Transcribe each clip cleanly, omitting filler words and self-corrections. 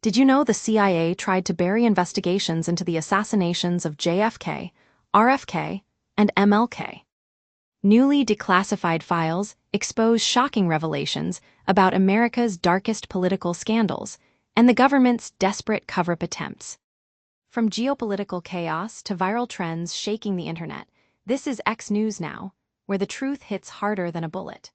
Did you know the CIA tried to bury investigations into the assassinations of JFK, RFK, and MLK? Newly declassified files expose shocking revelations about America's darkest political scandals and the government's desperate cover-up attempts. From geopolitical chaos to viral trends shaking the internet, this is X News Now, where the truth hits harder than a bullet.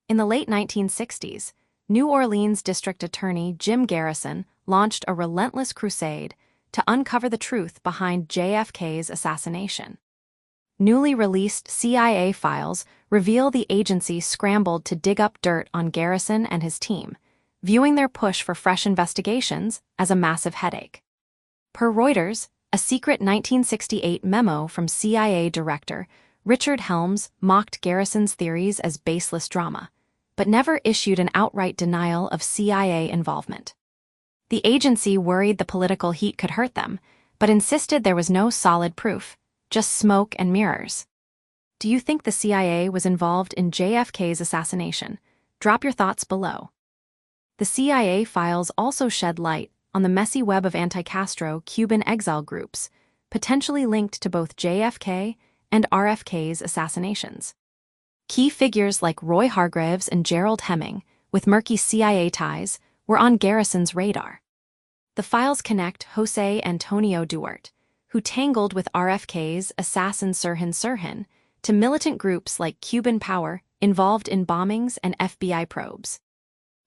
In the late 1960s, New Orleans District Attorney Jim Garrison launched a relentless crusade to uncover the truth behind JFK's assassination. Newly released CIA files reveal the agency scrambled to dig up dirt on Garrison and his team, viewing their push for fresh investigations as a massive headache. Per Reuters, a secret 1968 memo from CIA Director Richard Helms mocked Garrison's theories as baseless drama, but never issued an outright denial of CIA involvement. The agency worried the political heat could hurt them, but insisted there was no solid proof, just smoke and mirrors. Do you think the CIA was involved in JFK's assassination? Drop your thoughts below. The CIA files also shed light on the messy web of anti-Castro Cuban exile groups, potentially linked to both JFK and RFK's assassinations. Key figures like Roy Hargraves and Gerald Hemming, with murky CIA ties, were on Garrison's radar. The files connect Jose Antonio Duarte, who tangled with RFK's assassin Sirhan, to militant groups like Cuban Power involved in bombings and FBI probes.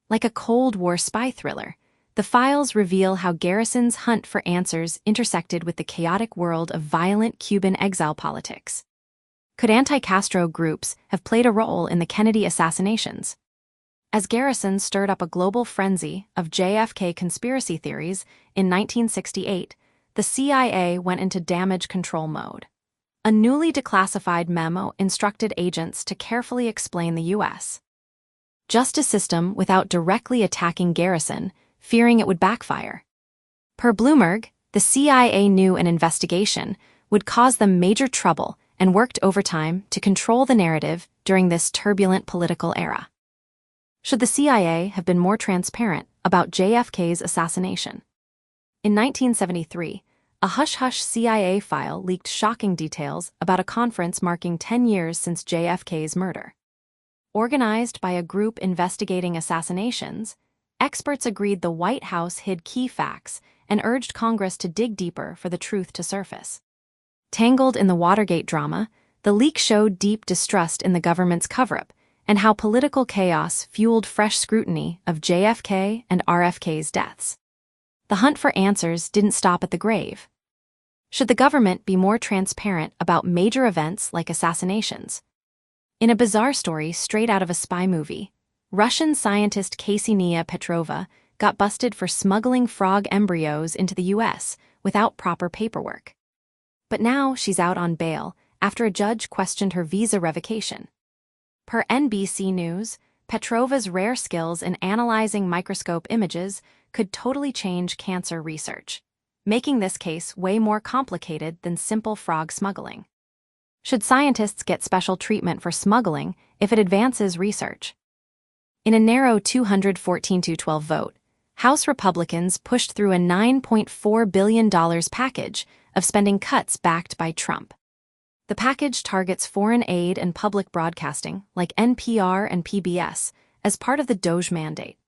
Like a Cold War spy thriller, the files reveal how Garrison's hunt for answers intersected with the chaotic world of violent Cuban exile politics. Could anti-Castro groups have played a role in the Kennedy assassinations? As Garrison stirred up a global frenzy of JFK conspiracy theories in 1968, the CIA went into damage control mode. A newly declassified memo instructed agents to carefully explain the U.S. justice system without directly attacking Garrison, fearing it would backfire. Per Bloomberg, the CIA knew an investigation would cause them major trouble and worked overtime to control the narrative during this turbulent political era. Should the CIA have been more transparent about JFK's assassination? In 1973, a hush-hush CIA file leaked shocking details about a conference marking 10 years since JFK's murder. Organized by a group investigating assassinations, experts agreed the White House hid key facts and urged Congress to dig deeper for the truth to surface. Tangled in the Watergate drama, the leak showed deep distrust in the government's cover-up and how political chaos fueled fresh scrutiny of JFK and RFK's deaths. The hunt for answers didn't stop at the grave. Should the government be more transparent about major events like assassinations? In a bizarre story straight out of a spy movie, Russian scientist Ksenia Petrova got busted for smuggling frog embryos into the U.S. without proper paperwork. But now she's out on bail after a judge questioned her visa revocation. Per NBC News, Petrova's rare skills in analyzing microscope images could totally change cancer research, making this case way more complicated than simple frog smuggling. Should scientists get special treatment for smuggling if it advances research? In a narrow 214-12 vote, House Republicans pushed through a $9.4 billion package of spending cuts backed by Trump. The package targets foreign aid and public broadcasting like NPR and PBS as part of the DOJ mandate.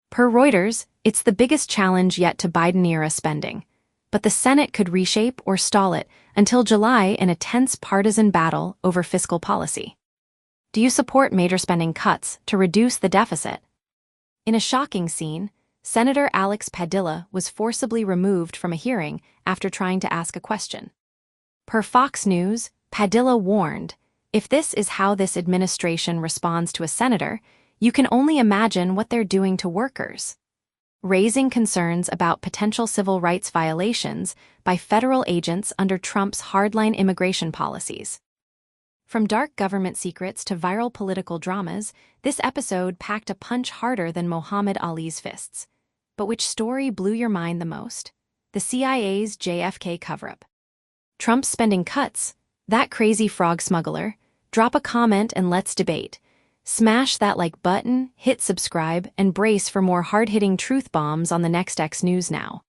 Per Reuters, it's the biggest challenge yet to Biden-era spending, but the Senate could reshape or stall it until July in a tense partisan battle over fiscal policy. Do you support major spending cuts to reduce the deficit? In a shocking scene, Senator Padilla was forcibly removed from a hearing after trying to ask a question. Per Fox News, Padilla warned, "If this is how this administration responds to a senator, you can only imagine what they're doing to workers," raising concerns about potential civil rights violations by federal agents under Trump's hardline immigration policies. From dark government secrets to viral political dramas, this episode packed a punch harder than Muhammad Ali's fists. But which story blew your mind the most? The CIA's JFK cover-up. Trump's spending cuts? That crazy frog smuggler? Drop a comment and let's debate. Smash that like button, hit subscribe, and brace for more hard-hitting truth bombs on the next X News Now.